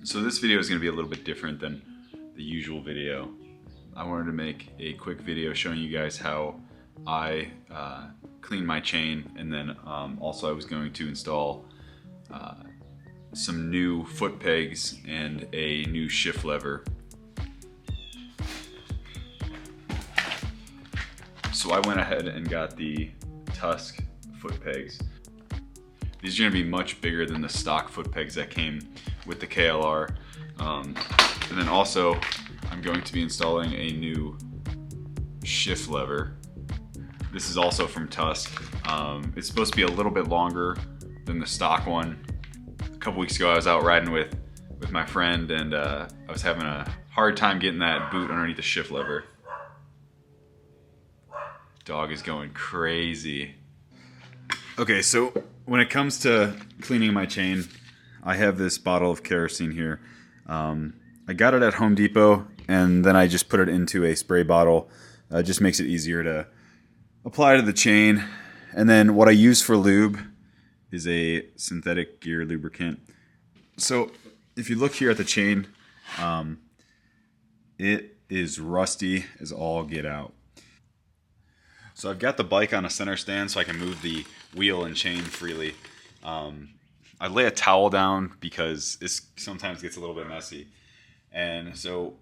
So this video is going to be a little bit different than the usual video. I wanted to make a quick video showing you guys how I clean my chain, and then also I was going to install some new foot pegs and a new shift lever. So I went ahead and got the Tusk foot pegs. These are going to be much bigger than the stock foot pegs that came with the KLR. And then also, I'm going to be installing a new shift lever. This is also from Tusk. It's supposed to be a little bit longer than the stock one. A couple weeks ago I was out riding with my friend, and I was having a hard time getting that boot underneath the shift lever. Dog is going crazy. Okay, so when it comes to cleaning my chain, I have this bottle of kerosene here. I got it at Home Depot, and then I just put it into a spray bottle. It just makes it easier to apply to the chain. And then what I use for lube is a synthetic gear lubricant. So if you look here at the chain, it is rusty as all get out. So I've got the bike on a center stand so I can move the wheel and chain freely. I lay a towel down because this sometimes gets a little bit messy. And so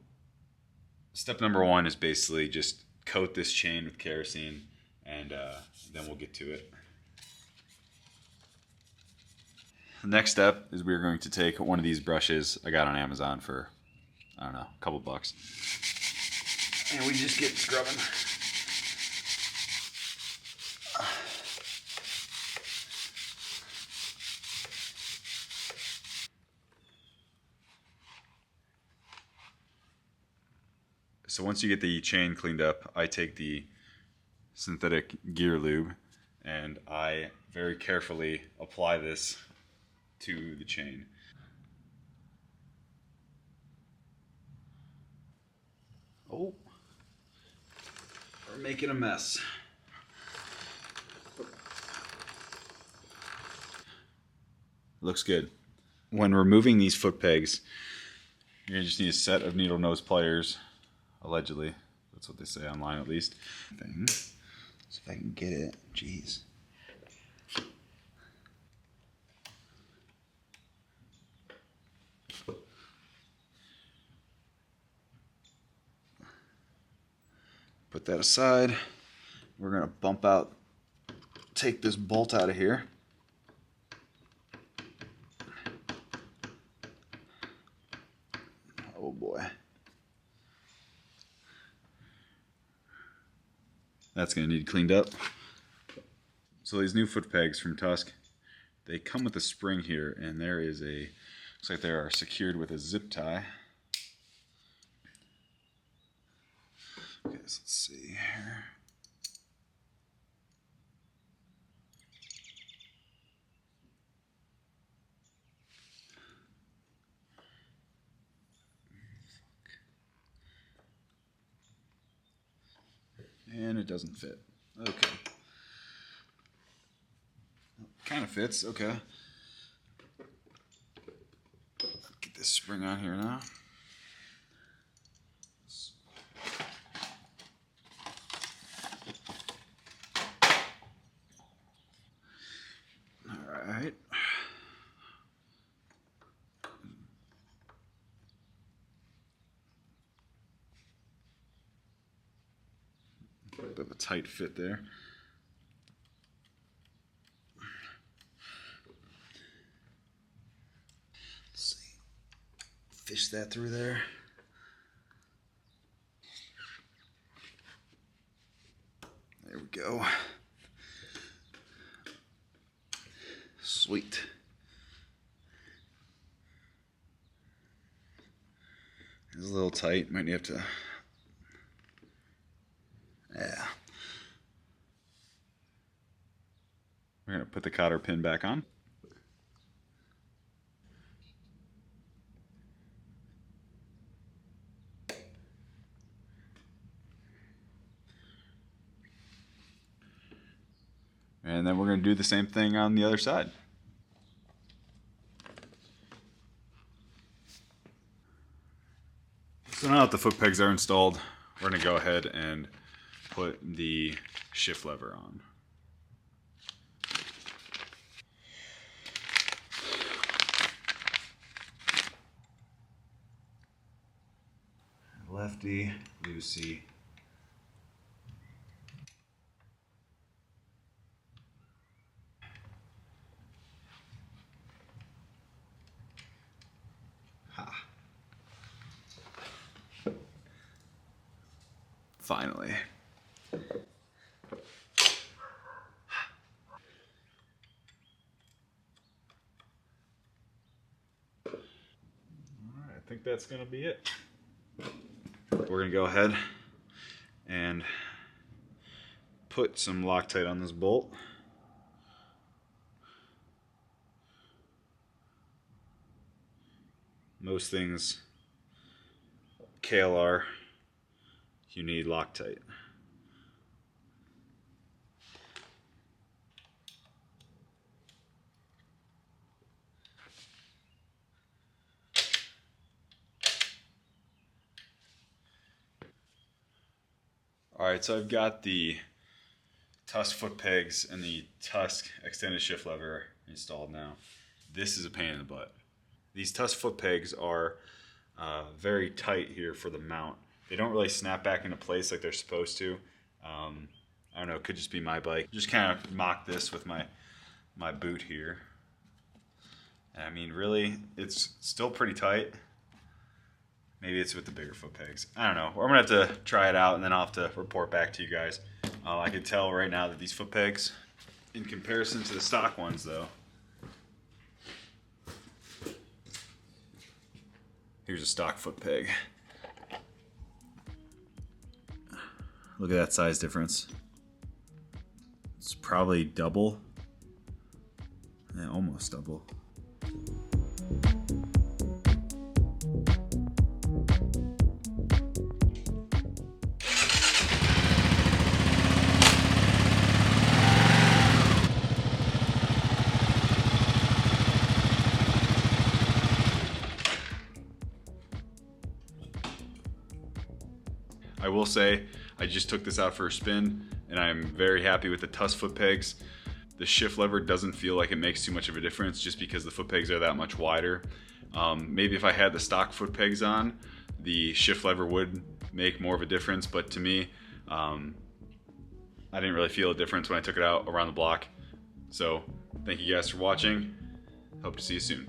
step number one is basically just coat this chain with kerosene, and then we'll get to it. The next step is we're going to take one of these brushes I got on Amazon for, I don't know, a couple bucks. And we just get scrubbing. So once you get the chain cleaned up, I take the synthetic gear lube and I very carefully apply this to the chain. Oh, we're making a mess. Looks good. When removing these foot pegs, you're gonna just need a set of needle nose pliers. Allegedly, that's what they say online, at least. Let's see if I can get it. Jeez. Put that aside. We're gonna bump out, take this bolt out of here. Oh boy. That's going to need cleaned up. So these new foot pegs from Tusk, they come with a spring here, and there is a, looks like they are secured with a zip tie. Okay, so let's see here. And it doesn't fit. Okay. Kind of fits, okay. Get this spring on here now. Alright. A bit of a tight fit there. Let's see. Fish that through there. There we go. Sweet. It's a little tight. Might have to. Yeah. We're going to put the cotter pin back on. And then we're going to do the same thing on the other side. So now that the foot pegs are installed, we're gonna go ahead and put the shift lever on. Lefty, loosey. Ha. Finally. Alright, I think that's gonna be it. We're gonna go ahead and put some Loctite on this bolt. Most things KLR, you need Loctite. Alright, so I've got the Tusk foot pegs and the Tusk extended shift lever installed now. This is a pain in the butt. These Tusk foot pegs are very tight here for the mount. They don't really snap back into place like they're supposed to. I don't know, it could just be my bike. Just kind of mock this with my boot here. And I mean, really, it's still pretty tight. Maybe it's with the bigger foot pegs. I don't know. I'm gonna have to try it out and then I'll have to report back to you guys. I can tell right now that these foot pegs, in comparison to the stock ones though, here's a stock foot peg. Look at that size difference. It's probably double. Yeah, almost double. I will say, I just took this out for a spin and I'm very happy with the Tusk foot pegs. The shift lever doesn't feel like it makes too much of a difference just because the foot pegs are that much wider. Maybe if I had the stock foot pegs on, the shift lever would make more of a difference, but to me, I didn't really feel a difference when I took it out around the block. So, thank you guys for watching. Hope to see you soon.